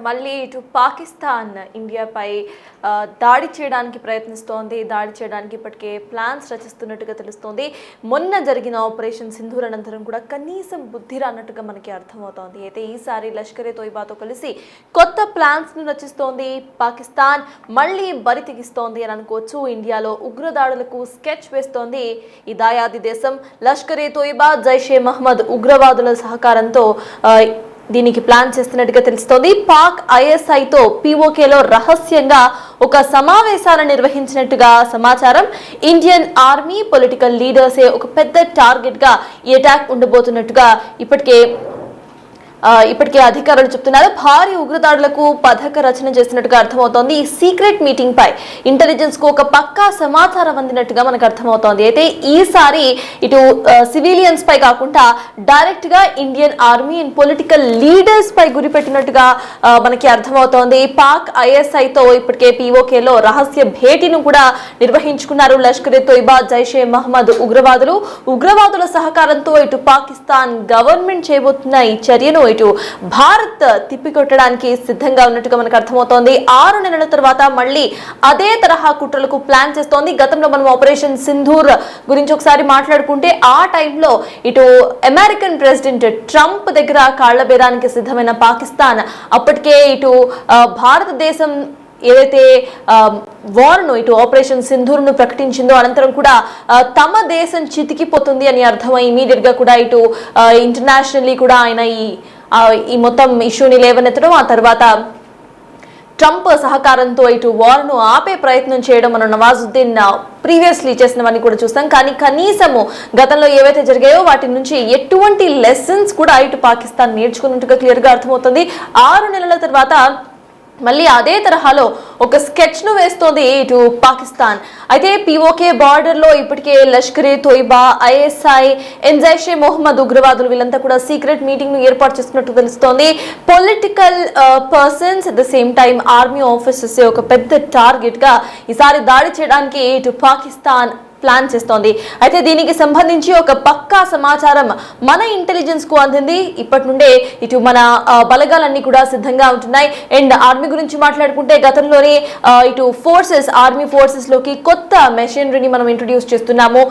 మళ్ళీ ఇటు పాకిస్తాన్ ఇండియాపై దాడి చేయడానికి ప్రయత్నిస్తోంది. దాడి చేయడానికి ఇప్పటికే ప్లాన్స్ రచిస్తున్నట్టుగా తెలుస్తోంది. మొన్న జరిగిన ఆపరేషన్ సింధూర్ అనంతరం కూడా కనీసం బుద్ధి రానట్టుగా మనకి అర్థమవుతోంది. అయితే ఈసారి లష్కరే తోయిబాతో కలిసి కొత్త ప్లాన్స్ను రచిస్తోంది పాకిస్తాన్. మళ్ళీ బరి తెగిస్తోంది అని అనుకోవచ్చు. ఇండియాలో ఉగ్రదాడులకు స్కెచ్ వేస్తోంది ఈ దాయాది దేశం. లష్కరే తోయిబా, జైషే మహమ్మద్ ఉగ్రవాదుల సహకారంతో దీనికి ప్లాన్ చేస్తున్నట్టుగా తెలుస్తోంది. పాక్ ఐఎస్ఐతో పీఓకేలో రహస్యంగా ఒక సమావేశాన్ని నిర్వహించినట్టుగా సమాచారం. ఇండియన్ ఆర్మీ, పొలిటికల్ లీడర్సే ఒక పెద్ద టార్గెట్ గా ఈ అటాక్ ఉండబోతున్నట్టుగా ఇప్పటికే అధికారులు చెప్తున్నారు. భారీ ఉగ్రదాడులకు పథక రచన చేస్తున్నట్టుగా అర్థమవుతోంది. ఈ సీక్రెట్ మీటింగ్ పై ఇంటెలిజెన్స్ కు ఒక పక్కా సమాచారం అందినట్టుగా మనకు అర్థమవుతోంది. అయితే ఈసారి ఇటు సివిలియన్స్ పై కాకుండా డైరెక్ట్ గా Indian army and political leaders పై గురిపెట్టినట్టుగా మనకి అర్థమవుతోంది. పాక్ ఐఎస్ఐతో ఇప్పటికే పీఓకేలో రహస్య భేటీని కూడా నిర్వహించుకున్నారు లష్కరే తోయిబా, జైషే మహమ్మద్ ఉగ్రవాదుల సహకారంతో ఇటు పాకిస్తాన్ గవర్నమెంట్ చేయబోతున్న ఈ చర్యను ఇటు భారత్ తిప్పికొట్టడానికి సిద్ధంగా ఉన్నట్టుగా మనకు అర్థమవుతోంది. 6 నెలల తర్వాత మళ్ళీ అదే తరహా కుట్రలకు ప్లాన్ చేస్తోంది. గతంలో మనం ఆపరేషన్ సింధూర్ గురించి ఒకసారి మాట్లాడుకుంటే ఆ టైంలో ఇటు అమెరికన్ ప్రెసిడెంట్ ట్రంప్ దగ్గర కాళ్లబేరానికి సిద్ధమైన పాకిస్తాన్ అప్పటికే ఇటు భారతదేశం ఏదైతే వార్ను ఇటు ఆపరేషన్ సింధూర్ను ప్రకటించిందో అనంతరం కూడా తమ దేశం చితికిపోతుంది అని అర్థమై ఇమీడియట్ గా కూడా ఇటు ఇంటర్నేషనల్లీ కూడా ఆయన ఈ మొత్తం ఇష్యూని లేవనెత్తడం, ఆ తర్వాత ట్రంప్ సహకారంతో ఇటు వార్ను ఆపే ప్రయత్నం చేయడం మనం నవాజుద్దీన్ ప్రీవియస్లీ చేసినవన్నీ కూడా చూస్తాం. కానీ కనీసము గతంలో ఏవైతే జరిగాయో వాటి నుంచి ఎటువంటి లెసన్స్ కూడా ఇటు పాకిస్తాన్ నేర్చుకున్నట్టుగా క్లియర్ గా అర్థమవుతుంది. 6 నెలల తర్వాత మళ్ళీ అదే తరహాలో ఒక స్కెచ్ ను వేస్తోంది ఇటు పాకిస్తాన్. అయితే పీఓకే బార్డర్ లో ఇప్పటికే లష్కరే తోయిబా, ఐఎస్ఐ, జైషే మొహమ్మద్ ఉగ్రవాదులు వీళ్ళంతా కూడా సీక్రెట్ మీటింగ్ ను ఏర్పాటు చేస్తున్నట్టు తెలుస్తోంది. Political persons at the same time army officers ఒక పెద్ద టార్గెట్ గా ఈసారి దాడి చేయడానికి ఇటు పాకిస్తాన్ ప్లాన్ చేస్తోంది. అయితే దీనికి సంబంధించి ఒక పక్కా సమాచారం మన ఇంటెలిజెన్స్ కు అందింది. ఇప్పటి నుండే ఇటు మన బలగాలన్నీ కూడా సిద్ధంగా ఉంటున్నాయి. అండ్ ఆర్మీ గురించి మాట్లాడుకుంటే గతంలోనే ఇటు ఆర్మీ ఫోర్సెస్ లోకి కొత్త మెషినరీని మనం ఇంట్రొడ్యూస్ చేస్తున్నాము.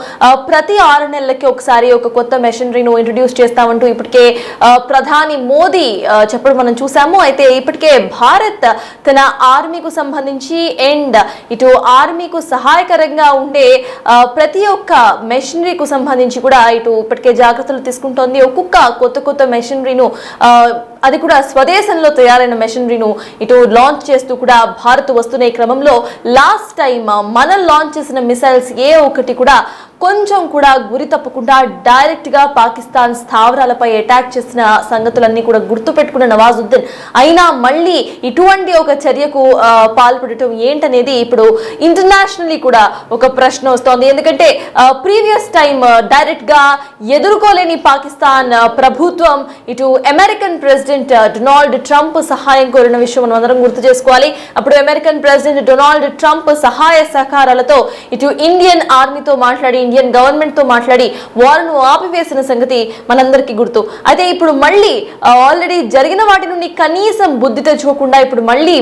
ప్రతి 6 నెలలకి ఒకసారి ఒక కొత్త మెషినరీని ఇంట్రొడ్యూస్ చేస్తామంటూ ఇప్పటికే ప్రధాని మోదీ చెప్పడం మనం చూసాము. అయితే ఇప్పటికే భారత్ తన ఆర్మీకు సంబంధించి అండ్ ఇటు ఆర్మీకు సహాయకరంగా ఉండే ప్రతి ఒక్క మెషినరీకు సంబంధించి కూడా ఇటు ఇప్పటికే జాగ్రత్తలు తీసుకుంటోంది. ఒక్కొక్క కొత్త మెషినరీను అది కూడా స్వదేశంలో తయారైన మెషినరీను ఇటు లాంచ్ చేస్తూ కూడా భారత్ వస్తున్న ఈ క్రమంలో లాస్ట్ టైం మనం లాంచ్ చేసిన మిసైల్స్ ఏ ఒక్కటి కూడా కొంచెం కూడా గురి తప్పకుండా డైరెక్ట్ గా పాకిస్తాన్ స్థావరాలపై అటాక్ చేసిన సంగతులన్నీ కూడా గుర్తు పెట్టుకున్న నవాజుద్దీన్ అయినా మళ్ళీ ఇటువంటి ఒక చర్యకు పాల్పడటం ఏంటనేది ఇప్పుడు ఇంటర్నేషనల్లీ కూడా ఒక ప్రశ్న వస్తోంది. ఎందుకంటే ప్రీవియస్ టైం డైరెక్ట్ గా ఎదుర్కోలేని పాకిస్తాన్ ప్రభుత్వం ఇటు అమెరికన్ ప్రెసిడెంట్ డొనాల్డ్ ట్రంప్ సహాయం కోరిన విషయం మనం అందరం గుర్తు చేసుకోవాలి. అప్పుడు అమెరికన్ ప్రెసిడెంట్ డొనాల్డ్ ట్రంప్ సహాయ సహకారాలతో ఇటు ఇండియన్ ఆర్మీతో మాట్లాడి ఇండియన్ గవర్నమెంట్ తో మాట్లాడి వార్ను ఆపివేసిన సంగతి మనందరికీ గుర్తు. అయితే ఇప్పుడు మళ్ళీ ఆల్రెడీ జరిగిన వాటి నుండి కనీసం బుద్ధి తెచ్చుకోకుండా ఇప్పుడు మళ్ళీ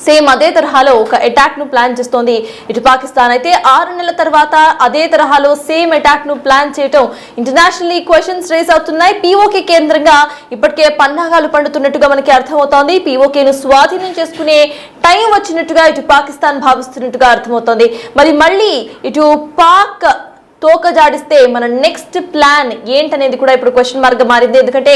సేమ్ అదే తరహాలో ఒక అటాక్ ను ప్లాన్ చేస్తోంది ఇటు పాకిస్తాన్. అయితే 6 నెలల తర్వాత అదే తరహాలో సేమ్ అటాక్ ను ప్లాన్ చేయటం ఇంటర్నేషనల్లీ క్వశ్చన్స్ రేస్ అవుతున్నాయి. పీఓకే కేంద్రంగా ఇప్పటికే పన్నాగాలు పండుతున్నట్టుగా మనకి అర్థమవుతోంది. పీఓకేను స్వాధీనం చేసుకునే టైం వచ్చినట్టుగా ఇటు పాకిస్తాన్ భావిస్తున్నట్టుగా అర్థమవుతోంది. మరి మళ్ళీ ఇటు పాక్ తోక జాడిస్తే మన నెక్స్ట్ ప్లాన్ ఏంటనేది కూడా ఇప్పుడు క్వశ్చన్ మార్క్ గా మారింది. ఎందుకంటే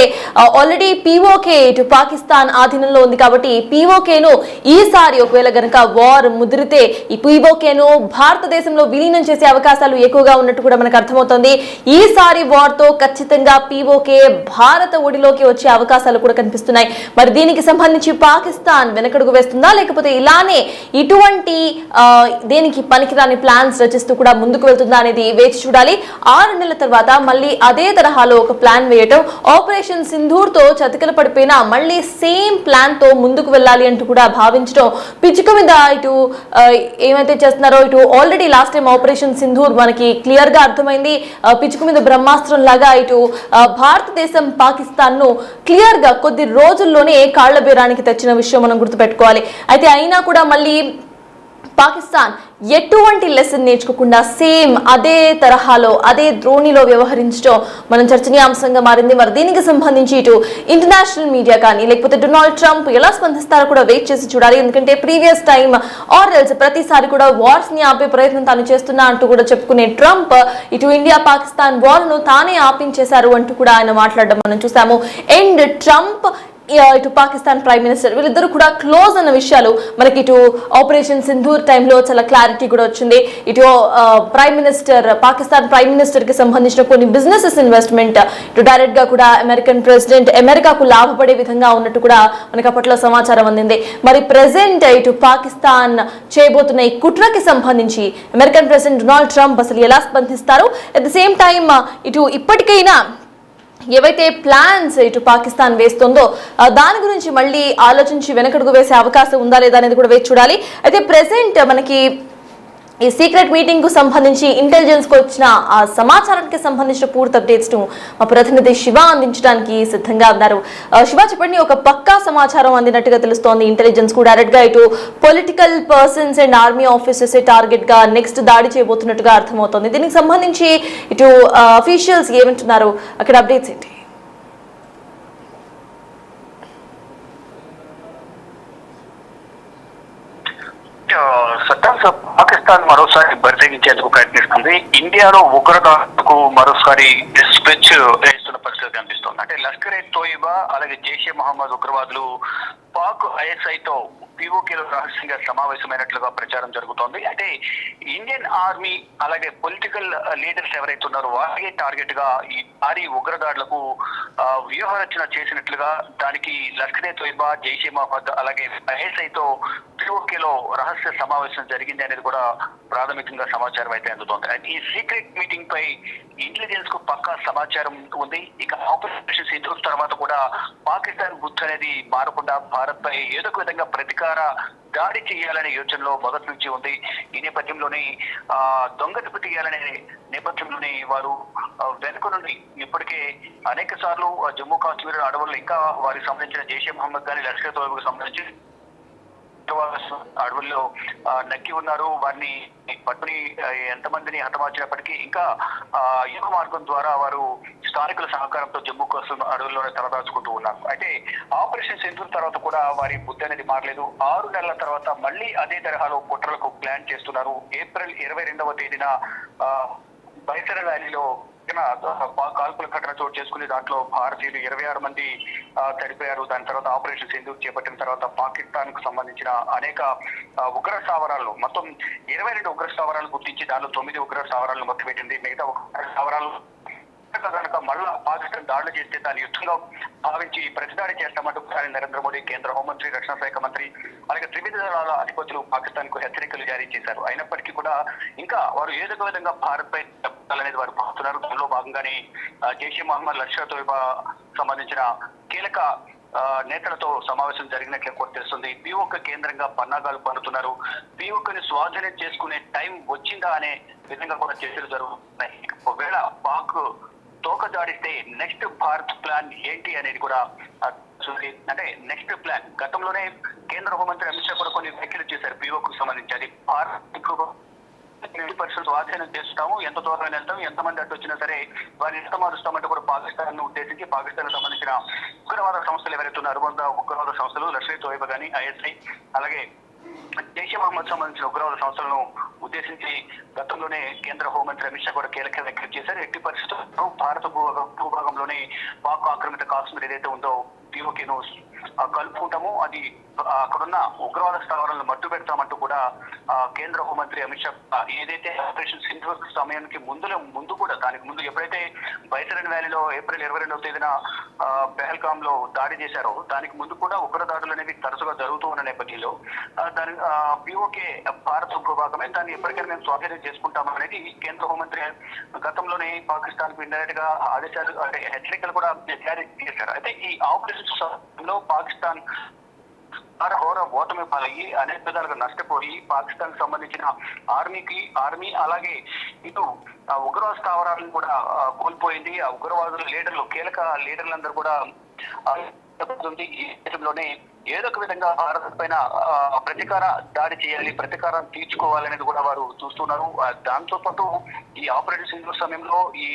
ఆల్రెడీ పీఓకే ఇటు పాకిస్తాన్ ఆధీనంలో ఉంది కాబట్టి పీఓకేను ఈసారి ఒకవేళ గనక వార్ ముదిరితే ఈ పీఓకేను భారతదేశంలో విలీనం చేసే అవకాశాలు ఎక్కువగా ఉన్నట్టు కూడా మనకు అర్థమవుతోంది. ఈసారి వార్ తో ఖచ్చితంగా పీఓకే భారత ఒడిలోకి వచ్చే అవకాశాలు కూడా కనిపిస్తున్నాయి. మరి దీనికి సంబంధించి పాకిస్తాన్ వెనకడుగు వేస్తుందా, లేకపోతే ఇలానే ఇటువంటి దేనికి పనికిరాని ప్లాన్స్ రచిస్తూ కూడా ముందుకు వెళ్తుందా అనేది వేచి చూడాలి. 6 నెలల తర్వాత మళ్ళీ అదే తరహాలో ఒక ప్లాన్ వేయటం, ఆపరేషన్ సింధూర్ తో చతికిల పడిపోయినా మళ్ళీ సేమ్ ప్లాన్ తో ముందుకు వెళ్ళాలి అంటూ కూడా భావించడం పిచ్చుక మీద ఇటు ఏమైతే చేస్తున్నారో ఇటు already last time operation Sindoor మనకి క్లియర్ గా అర్థమైంది. పిచ్చుక మీద బ్రహ్మాస్త్రం లాగా ఇటు భారతదేశం పాకిస్తాన్ ను క్లియర్ గా కొద్ది రోజుల్లోనే కాళ్ల బేరానికి తెచ్చిన విషయం మనం గుర్తుపెట్టుకోవాలి. అయితే అయినా కూడా మళ్ళీ పాకిస్తాన్ ఎటువంటి లెసన్ నేర్చుకోకుండా సేమ్ అదే తరహాలో అదే ద్రోణిలో వ్యవహరించడం మనం చర్చనీయాంశంగా మారింది. మరి దీనికి సంబంధించి ఇటు ఇంటర్నేషనల్ మీడియా కానీ లేకపోతే డొనాల్డ్ ట్రంప్ ఎలా స్పందిస్తారో కూడా వెయిట్ చేసి చూడాలి. ఎందుకంటే ప్రీవియస్ టైం ఆర్ఎల్స్ ప్రతిసారి కూడా వార్స్ ని ఆపే ప్రయత్నం తాను చేస్తున్నా అంటూ కూడా చెప్పుకునే ట్రంప్ ఇటు ఇండియా పాకిస్తాన్ వార్ ను తానే ఆపించేశారు అంటూ కూడా ఆయన మాట్లాడడం మనం చూసాము. అండ్ ట్రంప్ ఇటు పాకిస్తాన్ ప్రైమ్ మినిస్టర్ వీళ్ళిద్దరు కూడా క్లోజ్ అన్న విషయాలు మనకి ఇటు ఆపరేషన్ సింధూర్ టైంలో చాలా క్లారిటీ కూడా వచ్చింది. ఇటు prime minister Pakistan prime minister కి సంబంధించిన కొన్ని బిజినెసెస్ ఇన్వెస్ట్మెంట్ ఇటు డైరెక్ట్ గా కూడా అమెరికన్ ప్రెసిడెంట్ అమెరికాకు లాభపడే విధంగా ఉన్నట్టు కూడా మనకి అప్పట్లో సమాచారం అందింది. మరి ప్రెసెంట్ ఇటు పాకిస్తాన్ చేయబోతున్న ఈ కుట్రకి సంబంధించి అమెరికన్ ప్రెసిడెంట్ డొనాల్డ్ ట్రంప్ అసలు ఎలా స్పందిస్తారు, అట్ ద సేమ్ టైం ఇటు ఇప్పటికైనా ఏవైతే ప్లాన్స్ ఇటు పాకిస్తాన్ వేస్తుందో దాని గురించి మళ్ళీ ఆలోచించి వెనకడుగు వేసే అవకాశం ఉందా లేదా అనేది కూడా వేచి చూడాలి. అయితే ప్రెసెంట్ మనకి ఈ సీక్రెట్ మీటింగ్ కు సంబంధించి ఇంటెలిజెన్స్ కు వచ్చిన ఆ సమాచారానికి సంబంధించిన పూర్తి అప్డేట్స్ ను మా ప్రతినిధి శివ అందించడానికి సిద్ధంగా ఉన్నారు. శివ, చెప్పండి, ఒక పక్కా సమాచారం అందినట్టుగా తెలుస్తోంది ఇంటెలిజెన్స్ కు డైరెక్ట్ గా ఇటు political persons and army officers target గా నెక్స్ట్ దాడి చేయబోతున్నట్టుగా అర్థమవుతోంది. దీనికి సంబంధించి ఇటు అఫీషియల్స్ ఏమంటున్నారు, అక్కడ అప్డేట్స్ ఏంటి? పాకిస్తాన్ మరోసారి బరితెగించేందుకు ప్రయత్నిస్తుంది. ఇండియాలో ఉగ్రదాడులకు మరోసారి స్పెచ్ వేస్తున్న పరిస్థితి కనిపిస్తుంది. అంటే లష్కర్ ఎ తోయిబా అలాగే జైషే మహమ్మద్ ఉగ్రవాదులు పాక్ ఐఎస్ఐతో పిఓకేలో రహస్యంగా సమావేశమైనట్లుగా ప్రచారం జరుగుతోంది. అంటే ఇండియన్ ఆర్మీ అలాగే పొలిటికల్ లీడర్స్ ఎవరైతే ఉన్నారో వారికి టార్గెట్ గా ఈ భారీ ఉగ్రదాడులకు వ్యూహరచన చేసినట్లుగా దానికి లష్కర్ ఎ తోయిబా జైషే మహమ్మద్ అలాగే ఐఎస్ఐతో పిఓకేలో రహస్య సమావేశం జరిగింది అనేది కూడా ప్రాథమికంగా సమాచారం అయితే అందుతోంది. ఈ సీక్రెట్ మీటింగ్ పై ఇంటెలిజెన్స్ కు పక్కా సమాచారం ఉంది. ఇక ఆపరేషన్ సింధూర్ తర్వాత కూడా పాకిస్తాన్ బుద్ధి అనేది మారకుండా భారత్ పై ఏదో ఒక విధంగా ప్రతీకార దాడి చేయాలనే యోచనలో మొదటి నుంచి ఉంది. ఈ నేపథ్యంలోనే దొంగతపు తీయాలనే నేపథ్యంలోనే వారు వెనుక నుండి ఇప్పటికే అనేక సార్లు జమ్మూ కాశ్మీర్ అడవుల్లో ఇంకా వారికి సంబంధించిన జైషే మహమ్మద్ కానీ లష్కర్ తోయిబాకు సంబంధించి అడవుల్లో నక్కి ఉన్నారు. వారిని పట్టుని ఎంతమందిని హతమార్చినప్పటికీ ఇంకా యువ మార్గం ద్వారా వారు స్థానికుల సహకారంతో జమ్మూ కాశ్మీర్ అడవుల్లోనే తలదాచుకుంటూ ఉన్నారు. అయితే ఆపరేషన్ సింధూర్ తర్వాత కూడా వారి బుద్ధి అనేది మారలేదు. 6 నెలల తర్వాత మళ్ళీ అదే తరహాలో కుట్రలకు ప్లాన్ చేస్తున్నారు. ఏప్రిల్ 22వ తేదీన బైసర వ్యాలీలో కాల్పుల ఘటన చోటు చేసుకుని దాంట్లో భారతీయులు 26 మంది చనిపోయారు. దాని తర్వాత ఆపరేషన్ సింధూర్ చేపట్టిన తర్వాత పాకిస్తాన్ కు సంబంధించిన అనేక ఉగ్ర స్థావరాలు మొత్తం 22 ఉగ్ర స్థావరాలు గుర్తించి దానిలో 9 ఉగ్ర స్థావరాలను మొత్తం పెట్టింది. మిగతా ఉగ్ర స్థావరాలు కనుక మళ్ళా పాకిస్తాన్ దాడులు చేస్తే దాని యుద్ధంలో భావించి ప్రతిదాడి చేస్తామంటూ నరేంద్ర మోడీ, కేంద్ర హోంమంత్రి, రక్షణ శాఖ మంత్రి అలాగే త్రివిధ దళాల అధిపతులు పాకిస్తాన్ కు హెచ్చరికలు జారీ చేశారు. అయినప్పటికీ కూడా ఇంకా వారు ఏదో ఒక విధంగా భారత్ పై దెబ్బతీయాలనేది వారు భావిస్తున్నారు. దానిలో భాగంగానే జైషే మహమ్మద్ లష్కర్ తోయిబా సంబంధించిన కీలక నేతలతో సమావేశం జరిగినట్లు కూడా తెలుస్తుంది. పిఓకే కేంద్రంగా పన్నాగాలు పన్నుతున్నారు. పిఓకేని స్వాధీనం చేసుకునే టైం వచ్చిందా అనే విధంగా కూడా చర్చలు జరుగుతున్నాయి. ఒకవేళ పాక్ తోక జాడిస్తే నెక్స్ట్ భారత్ ప్లాన్ ఏంటి అనేది కూడా అంటే నెక్స్ట్ ప్లాన్ గతంలోనే కేంద్ర హోంమంత్రి అమిత్ షా కూడా కొన్ని వ్యాఖ్యలు చేశారు పిఓకు సంబంధించి. అది భారత్ స్వాధీనం చేస్తాము, ఎంత దూరం వెళ్తాం, ఎంతమంది అడ్డు వచ్చినా సరే వారిని హతమారుస్తామంటే కూడా పాకిస్తాన్ ను ఉద్దేశించి పాకిస్తాన్ సంబంధించిన ఉగ్రవాద సంస్థలు ఎవరైతే ఉన్నారో అనుబంధ ఉగ్రవాద సంస్థలు లష్కర్ తోయిబా కానీ ఐఎస్ఐ అలాగే జైషే మహమ్మద్ సంబంధించిన ఉగ్రవాద సంస్థలను ఉద్దేశించి గతంలోనే కేంద్ర హోంమంత్రి అమిత్ షా కూడా కీలక వ్యాఖ్యలు చేశారు. ఎట్టి పరిస్థితుల్లో భారత భూభాగంలోనే పాక్ ఆక్రమిత కాశ్మీర్ ఏదైతే ఉందో పిఓకేను కలుపుకుంటాము, అది అక్కడున్న ఉగ్రవాద స్థావరాలను మట్టు పెడతామంటూ కూడా కేంద్ర హోంమంత్రి అమిత్ షా ఏదైతే ఆపరేషన్ సింధూర్ సమయానికి ముందు కూడా దానికి ముందు ఎప్పుడైతే బైసరన్ వ్యాలీలో ఏప్రిల్ 22వ తేదీన పెహల్గామ్ లో దాడి చేశారో దానికి ముందు కూడా ఉగ్ర దాడులు అనేవి తరచుగా జరుగుతూ ఉన్న నేపథ్యంలో దాని పిఓకే భారత్ భాగమే, దాన్ని ఎప్పటికైనా మేము స్వాధీనం చేసుకుంటాం అనేది కేంద్ర హోంమంత్రి గతంలోనే పాకిస్తాన్ కు ఇండైరెక్ట్ గా ఆదేశాలు అంటే హెచ్చరికలు కూడా జారీ చేశారు. అయితే ఈ ఆపరేషన్ సమయంలో పాకిస్తాన్ ఘోర ఓటమి పాలయ్యి అనేక విధాలుగా నష్టపోయి పాకిస్తాన్ కు సంబంధించిన ఆర్మీ అలాగే ఇటు ఉగ్రవాద స్థావరాలను కూడా కోల్పోయింది. ఆ ఉగ్రవాదుల లీడర్లు కీలక లీడర్లందరూ కూడా ఈ దేశంలోనే ఏదో ఒక విధంగా భారత్ పైన ప్రతీకార దాడి చేయాలి, ప్రతీకారం తీర్చుకోవాలనేది కూడా వారు చూస్తున్నారు. దాంతో పాటు ఈ ఆపరేషన్ సింధూర్ సమయంలో ఈ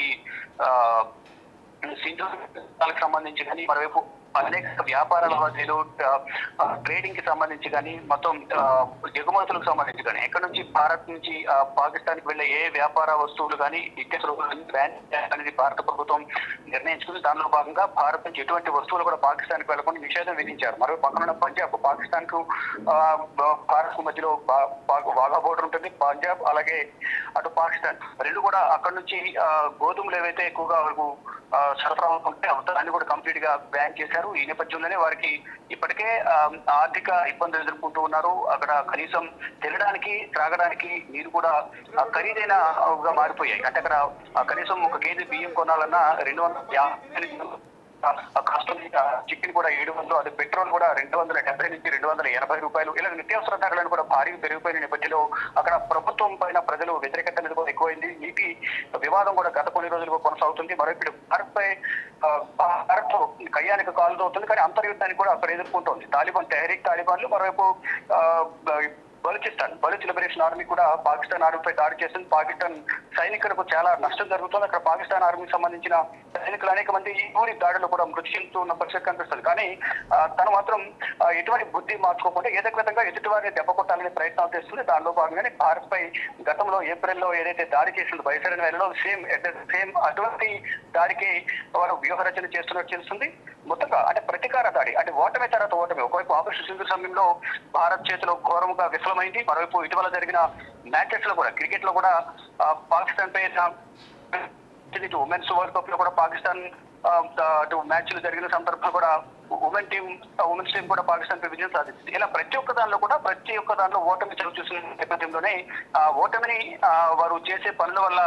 సింధూర్ సంబంధించి కానీ మరోవైపు అనేక వ్యాపార లావాదేవీలు ట్రేడింగ్ కి సంబంధించి కానీ మొత్తం ఎగుమతులకు సంబంధించి కానీ ఎక్కడి నుంచి భారత్ నుంచి పాకిస్తాన్ కి వెళ్లే ఏ వ్యాపార వస్తువులు కానీ ఇత్యసలు బ్యాన్ అనేది భారత ప్రభుత్వం నిర్ణయించుకుని దానిలో భాగంగా భారత్ నుంచి ఎటువంటి వస్తువులు కూడా పాకిస్తాన్ కి వెళ్లకుండా నిషేధం విధించారు. మరో పక్కన పంజాబ్ పాకిస్తాన్ కు భారత్ కు మధ్యలో వాఘా బోర్డర్ ఉంటుంది. పంజాబ్ అలాగే అటు పాకిస్తాన్ రెండు కూడా అక్కడ నుంచి గోధుమలు ఏవైతే ఎక్కువగా వరకు సరఫరా ఉంటే దాన్ని కూడా కంప్లీట్ గా బ్యాన్ చేశారు. ఈ నేపథ్యంలోనే వారికి ఇప్పటికే ఆర్థిక ఇబ్బందులు ఎదుర్కొంటూ ఉన్నారు. అక్కడ కనీసం తినడానికి త్రాగడానికి నీరు కూడా ఖరీదైన మారిపోయాయి. అంటే అక్కడ కనీసం 1 కేజీ బియ్యం కొనాలన్నా 250 కాస్ట్ చికెన్ కూడా 700, అది పెట్రోల్ కూడా 270 నుంచి 280 రూపాయలు. ఇలా నిత్యావసర ధరలను కూడా భారీగా పెరిగిపోయిన నేపథ్యంలో అక్కడ ప్రభుత్వం పైన ప్రజలు వ్యతిరేకత అనేది కూడా ఎక్కువైంది. నీటి వివాదం కూడా గత కొన్ని రోజులుగా కొనసాగుతుంది. మరో భారత్ కయ్యానికి కాలు అవుతుంది, కానీ అంతర్యుద్ధాన్ని కూడా అక్కడ ఎదుర్కొంటోంది. తెహరీక్ తాలిబాన్లు, మరోవైపు బలూచ్ లిబరేషన్ ఆర్మీ కూడా పాకిస్తాన్ ఆర్మీపై దాడి చేస్తుంది. పాకిస్తాన్ సైనికులకు చాలా నష్టం జరుగుతుంది. అక్కడ పాకిస్తాన్ ఆర్మీకి సంబంధించిన సైనికులు అనేక మంది ఈ ఊరి దాడిలో కూడా మృతి చెందుతూ ఉన్న పరిస్థితి కనిపిస్తుంది. కానీ తను మాత్రం ఎటువంటి బుద్ధి మార్చుకోకుండా ఏదో విధంగా ఎదుటివారిని దెబ్బ కొట్టాలనే ప్రయత్నాలు చేస్తుంది. దానిలో భాగంగానే భారత్ పై గతంలో ఏప్రిల్లో ఏదైతే దాడి చేసిందో బైసరన్ వ్యాలీలో సేమ్ అటువంటి దాడికి వారు వ్యూహరచన చేస్తున్నట్టు తెలుస్తుంది. మొత్తంగా అంటే ప్రతీకార దాడి, అంటే ఓటమి తర్వాత ఓటమి. ఒకవైపు ఆపరేషన్ సింధూర్ సమయంలో భారత్ చేతిలో ఘోరముగా విఫలమైంది. మరోవైపు ఇటీవల జరిగిన మ్యాచెస్ లో కూడా క్రికెట్ లో కూడా పాకిస్తాన్ పై ఉమెన్స్ వరల్డ్ కప్ లో కూడా పాకిస్తాన్ మ్యాచ్లు జరిగిన సందర్భంలో కూడా ఉమెన్స్ టీం కూడా పాకిస్తాన్ పై విజయం సాధించింది. ఇలా ప్రతి ఒక్క దానిలో ఓటమి చవి చూసిన నేపథ్యంలోనే ఆ ఓటమిని వారు చేసే పనుల వల్ల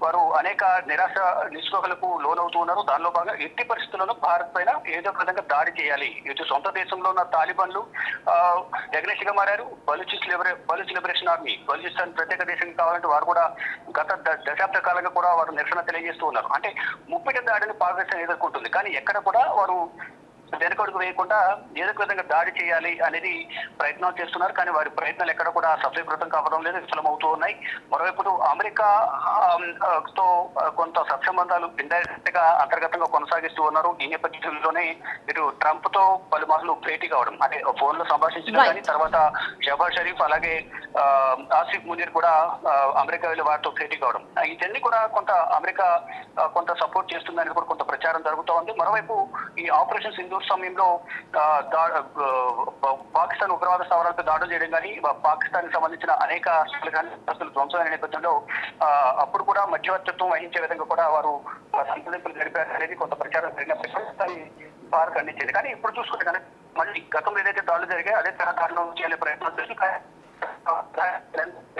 వారు అనేక నిరాశ నిస్పృహలకు లోనవుతూ ఉన్నారు. దానిలో భాగంగా ఎట్టి పరిస్థితుల్లోనూ భారత్ పైన ఏదో ఒక విధంగా దాడి చేయాలి. ఇటు సొంత దేశంలో ఉన్న తాలిబాన్లు ఎగ్నెస్ట్ గా మారారు. బలూచ్ లిబరేషన్ ఆర్మీ బలూచిస్తాన్ ప్రత్యేక దేశం కావాలంటే వారు కూడా గత దశాబ్ద కాలంగా కూడా వారు నిరసన తెలియజేస్తూ ఉన్నారు. అంటే ముప్పిట దాడిని పాకిస్తాన్ ఎదుర్కొంటుంది, కానీ ఎక్కడ కూడా వారు వెనకడుగు వేయకుండా ఏదో ఒక విధంగా దాడి చేయాలి అనేది ప్రయత్నాలు చేస్తున్నారు. కానీ వారి ప్రయత్నాలు ఎక్కడ కూడా సఫలీకృతం కావడం లేదు, విఫలమవుతూ ఉన్నాయి. మరోవైపు అమెరికాతో కొంత సత్సంబంధాలు ఇండైరెక్ట్ గా అంతర్గతంగా కొనసాగిస్తూ ఉన్నారు. ఈ నేపథ్యంలోనే ఇటు ట్రంప్ తో పలుమార్లు భేటీ కావడం, అంటే ఫోన్ లో సంభాషించడం కానీ తర్వాత షహబాజ్ షరీఫ్ అలాగే ఆసిఫ్ మునీర్ కూడా అమెరికా వెళ్ళి వారితో భేటీ కావడం, ఇవన్నీ కూడా కొంత అమెరికా కొంత సపోర్ట్ చేస్తుందని కూడా కొంత ప్రచారం జరుగుతూ ఉంది. మరోవైపు ఈ ఆపరేషన్ సింధూర్ సమయంలో పాకిస్తాన్ ఉగ్రవాద స్థావరాలపై దాడులు చేయడం కానీ పాకిస్తాన్ కి సంబంధించిన అనేక ధ్వంసమైన నేపథ్యంలో అప్పుడు కూడా మధ్యవర్తిత్వం వహించే విధంగా కూడా వారు సంప్రదింపులు జరిపారు అనేది కొంత ప్రచారం జరిగినప్పుడు భారత్ అందించేది. కానీ ఇప్పుడు చూసుకుంటే కానీ మళ్ళీ గతంలో ఏదైతే దాడులు జరిగాయో అదే తరహాలో చేయాలనే ప్రయత్నం చేసి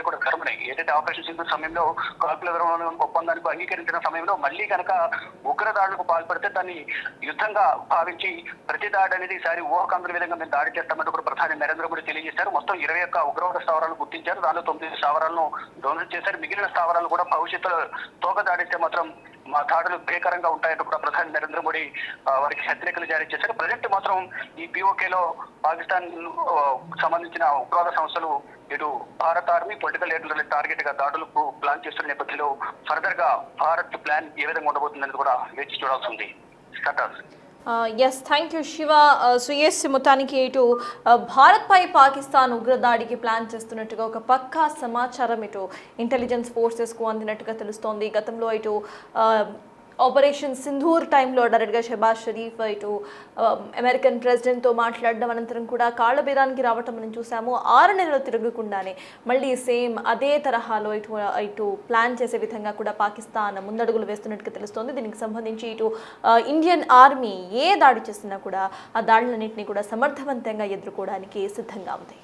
కూడా కర్మనాయి. ఏదైతే ఆపరేషన్ సింధూర్ సమయంలో కాల్పుల విరమణ ఒప్పందానికి అంగీకరించిన సమయంలో మళ్ళీ కనుక ఉగ్రదాడులకు పాల్పడితే దాన్ని యుద్ధంగా భావించి ప్రతి దాడి అనేది ఈసారి ఊహకందని విధంగా మేము దాడి చేస్తామంటూ కూడా ప్రధాని నరేంద్ర మోడీ తెలియజేశారు. మొత్తం 21 ఉగ్రవాద స్థావరాలను గుర్తించారు. దానిలో 9 స్థావరాలను ధ్వంసం చేశారు. మిగిలిన స్థావరాలు కూడా భవిష్యత్తులో తోక దాడిస్తే మాత్రం మా దాడులు భీకరంగా ఉంటాయంటూ కూడా ప్రధాని నరేంద్ర మోడీ వారికి హెచ్చరికలు జారీ చేశారు. ప్రజెంట్ మాత్రం ఈ పిఓకేలో పాకిస్తాన్ సంబంధించిన ఉగ్రవాద సంస్థలు ఇటు భారత ఆర్మీ పొలిటికల్ లీడర్ల టార్గెట్ గా దాడులకు ప్లాన్ చేస్తున్న నేపథ్యంలో ఫర్దర్ గా భారత్ ప్లాన్ ఏ విధంగా ఉండబోతుందని కూడా వేచి చూడాల్సి ఉంది. Yes, thank you Shiva. So yes, మొత్తానికి ఇటు భారత్ పై పాకిస్తాన్ ఉగ్రదాడికి ప్లాన్ చేస్తున్నట్టుగా ఒక పక్కా సమాచారం ఇటు ఇంటెలిజెన్స్ ఫోర్సెస్కు అందినట్టుగా తెలుస్తోంది. గతంలో ఇటు ఆపరేషన్ సింధూర్ టైంలో డైరెక్ట్గా షెబాజ్ షరీఫ్ ఇటు అమెరికన్ ప్రెసిడెంట్తో మాట్లాడడం అనంతరం కూడా కాళ్ళ బేరానికి రావటం మనం చూసాము. 6 నెలలు తిరగకుండానే మళ్ళీ సేమ్ అదే తరహాలో ఇటు ప్లాన్ చేసే విధంగా కూడా పాకిస్తాన్ ముందడుగులు వేస్తున్నట్టుగా తెలుస్తోంది. దీనికి సంబంధించి ఇటు ఇండియన్ ఆర్మీ ఏ దాడి చేసినా కూడా ఆ దాడులన్నింటినీ కూడా సమర్థవంతంగా ఎదుర్కోవడానికి సిద్ధంగా ఉంది.